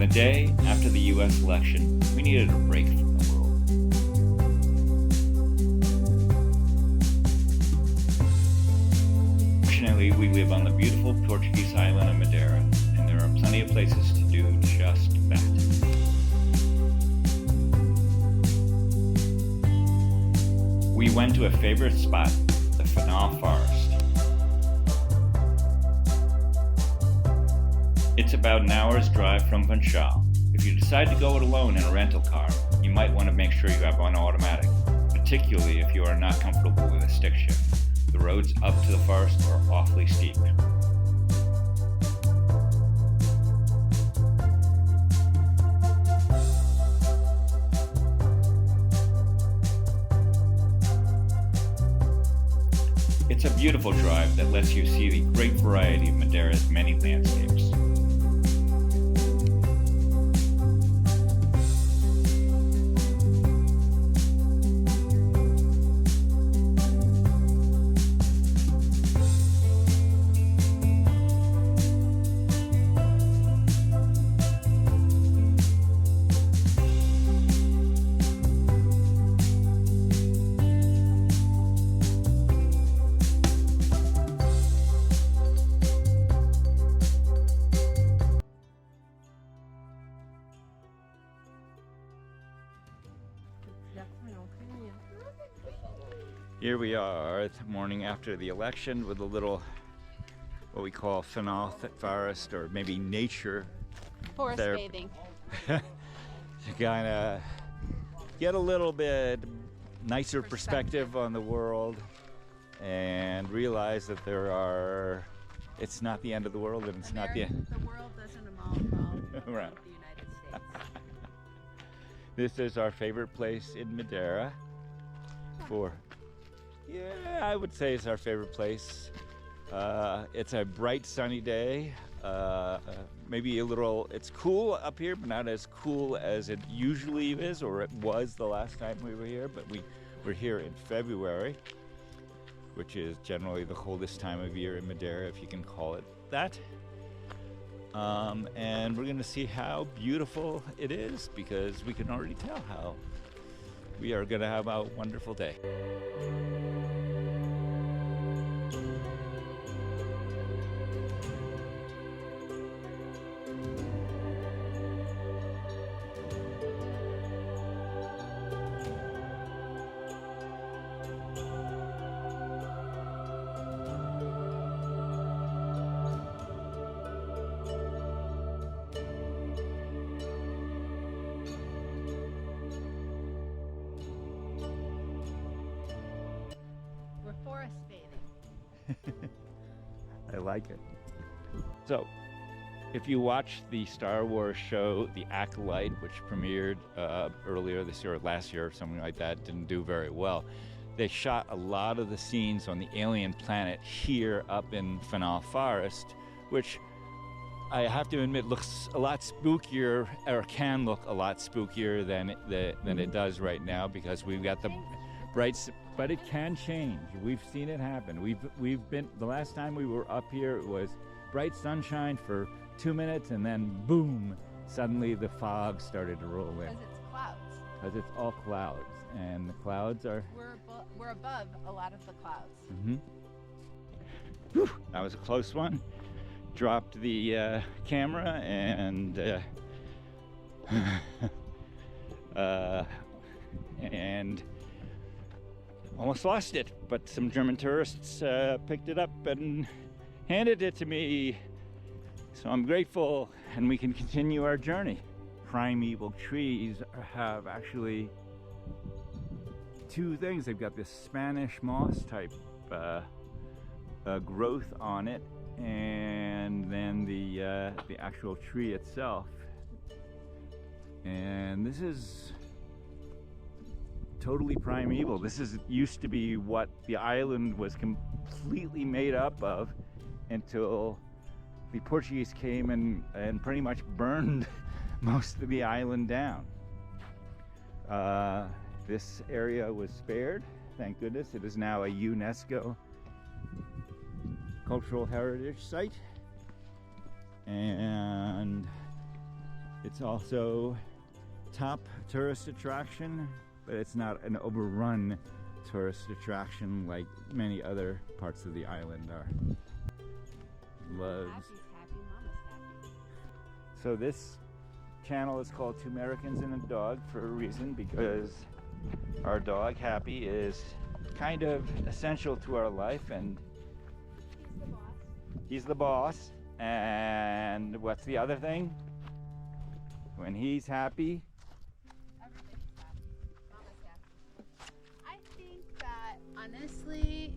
the day after the US election, we needed a break from the world. Fortunately, we live on the beautiful Portuguese island of Madeira, and there are plenty of places to do just that. We went to a favorite spot, the Fanal Forest. It's about an hour's drive from Funchal. If you decide to go it alone in a rental car, you might want to make sure you have one automatic, particularly if you are not comfortable with a stick shift. The roads up to the forest are awfully steep. It's a beautiful drive that lets you see the great variety of Madeira's many landscapes. Here we are the morning after the election with a little, what we call Fanal Forest, or maybe nature forest bathing. To kind of get a little bit nicer perspective on the world and realize that it's not the end of the world, and it's not the end. The world doesn't involve Right. the United States. This is our favorite place in Madeira. Yeah, I would say it's our favorite place. It's a bright sunny day. Maybe a little, it's cool up here, but not as cool as it usually is, or it was the last time we were here. But we're here in February, which is generally the coldest time of year in Madeira, if you can call it that. And we're gonna see how beautiful it is, because we can already tell how we are gonna have a wonderful day. Forest bathing. I like it. So, if you watched the Star Wars show, The Acolyte, which premiered earlier this year or last year or something like that, didn't do very well. They shot a lot of the scenes on the alien planet here up in Fanal Forest, which I have to admit looks a lot spookier, or can look a lot spookier than it does right now, because we've got the bright. But it can change. We've seen it happen. We've been, the last time we were up here, it was bright sunshine for 2 minutes, and then boom, suddenly the fog started to roll in. Because it's clouds. Because it's all clouds, and the clouds are... We're above a lot of the clouds. Mm-hmm. Whew, that was a close one. Dropped the camera and and almost lost it, but some German tourists picked it up and handed it to me. So I'm grateful, and we can continue our journey. Primeval trees have actually two things. They've got this Spanish moss type growth on it, and then the actual tree itself. And this is totally primeval. This used to be what the island was completely made up of, until the Portuguese came and pretty much burned most of the island down. This area was spared, thank goodness. It is now a UNESCO Cultural Heritage Site, and It's also top tourist attraction, but it's not an overrun tourist attraction like many other parts of the island are. Loves. Happy's happy, mama's happy. So this channel is called Two Americans and a Dog for a reason, because our dog Happy is kind of essential to our life, and He's the boss. he's the boss. And what's the other thing? When he's happy, Everybody's happy. Mama's happy. I think that honestly,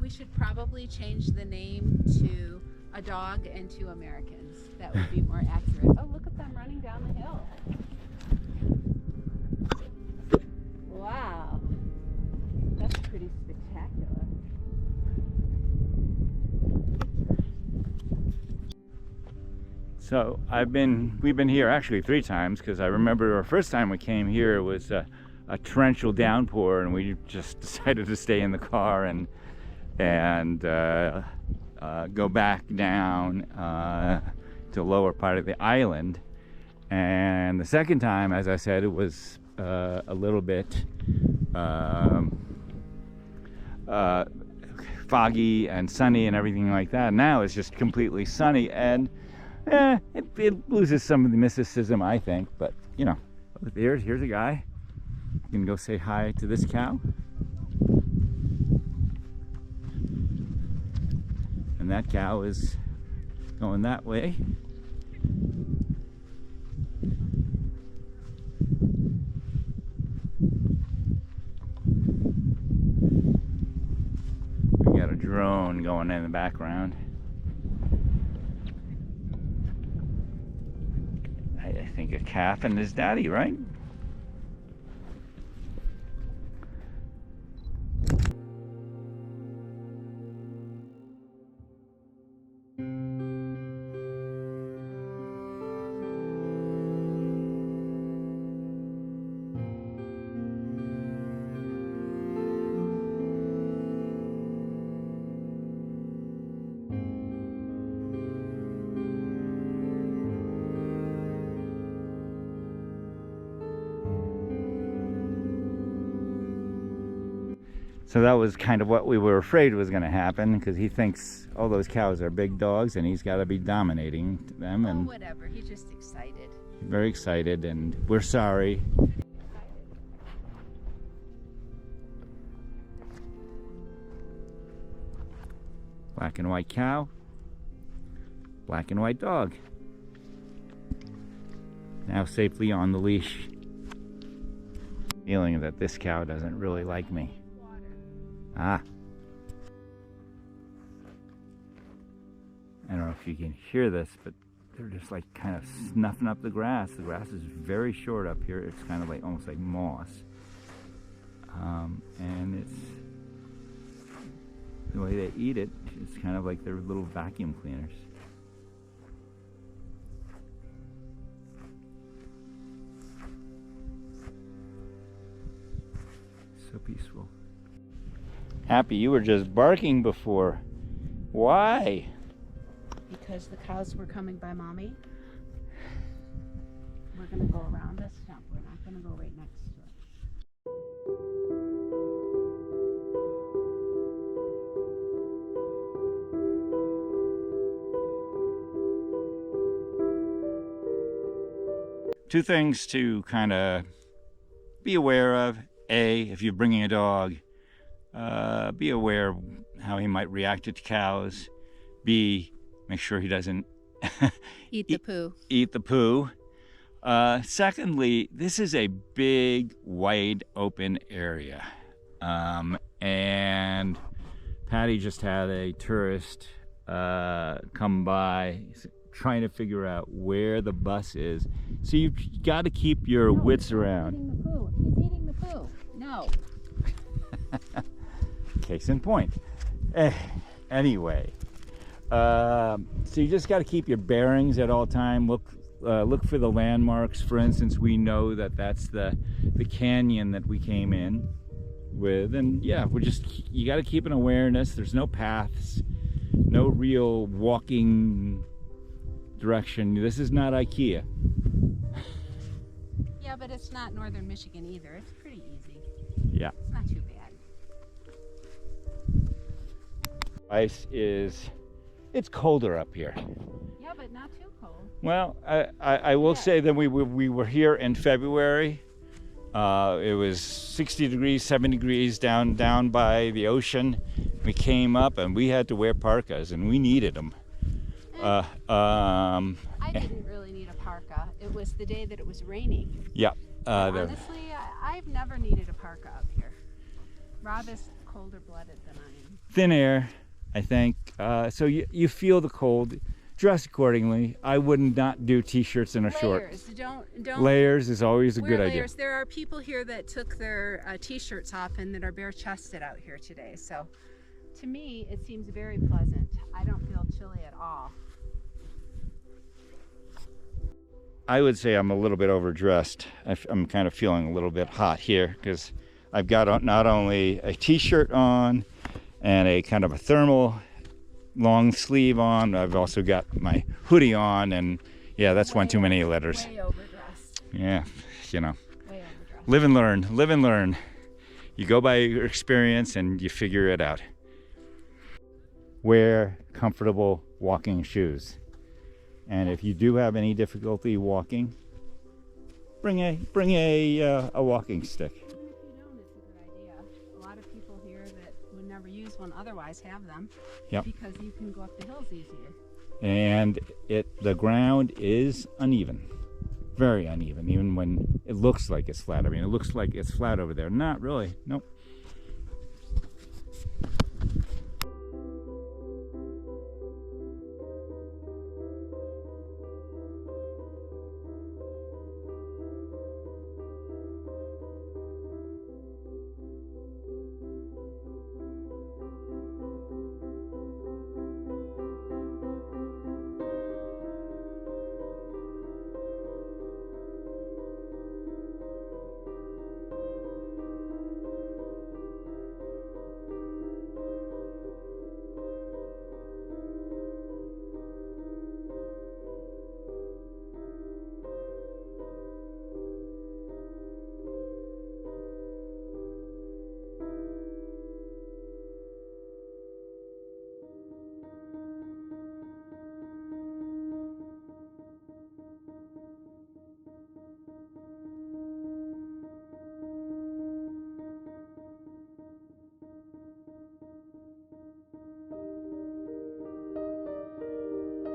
we should probably change the name to A Dog and Two Americans. That would be more accurate. Oh, look at them running down the hill. Wow. That's pretty spectacular. so we've been here actually 3 times, because I remember our first time we came here it was a torrential downpour, and we just decided to stay in the car and go back down to the lower part of the island. And the second time, as I said, it was a little bit foggy and sunny and everything like that. Now it's just completely sunny, and it loses some of the mysticism, I think. But you know, here's a guy. You can go say hi to this cow. And that cow is going that way. We got a drone going in the background. I think a calf and his daddy, right? So that was kind of what we were afraid was going to happen, because he thinks all those cows are big dogs and he's got to be dominating them. Oh, And whatever. He's just excited. very excited, and we're sorry. Black and white cow, black and white dog. Now safely on the leash. Feeling that this cow doesn't really like me. Ah. I don't know if you can hear this, but they're just like kind of snuffing up the grass. The grass is very short up here. It's kind of like almost like moss. And it's the way they eat it. It's kind of like they're little vacuum cleaners. So peaceful. Happy, you were just barking before. Why? Because the cows were coming by Mommy. We're going to go around this stump. We're not going to go right next to it. Two things to kind of be aware of. A, if you're bringing a dog, be aware how he might react to cows. B, make sure he doesn't Eat the poo. eat the poo. Secondly, this is a big, wide open area. And Patty just had a tourist come by trying to figure out where the bus is. So you've got to keep your wits around. He's eating the poo. No. Case in point. Anyway, so you just got to keep your bearings at all time. Look for the landmarks. For instance, we know that that's the canyon that we came in with, and yeah, you got to keep an awareness. There's no paths, no real walking direction. This is not IKEA. Yeah, but it's not northern Michigan either. It's pretty easy. Yeah. It's not too bad. Ice is, it's colder up here. Yeah, but not too cold. Well, I will say that we were here in February. It was 60 degrees, 70 degrees down by the ocean. We came up and we had to wear parkas, and we needed them. I didn't really need a parka. It was the day that it was raining. Yeah. Honestly, I've never needed a parka up here. Rob is colder blooded than I am. Thin air, I think. So you feel the cold. Dress accordingly. I would not do t-shirts and a short. Layers. Don't. Layers is always a good idea. Layers. There are people here that took their t-shirts off and that are bare-chested out here today. So, to me, it seems very pleasant. I don't feel chilly at all. I would say I'm a little bit overdressed. I'm kind of feeling a little bit hot here because I've got not only a t-shirt on and a kind of a thermal long sleeve on. I've also got my hoodie on, and yeah, that's one too many letters. Way overdressed. Yeah, you know. Way overdressed. Live and learn. Live and learn. You go by your experience and you figure it out. Wear comfortable walking shoes. And if you do have any difficulty walking, bring a walking stick. Even if you don't, it's a good idea. A lot of people here that would never use one otherwise have them. Yep. Because you can go up the hills easier. And the ground is uneven, very uneven, even when it looks like it's flat. I mean, it looks like it's flat over there. Not really. Nope.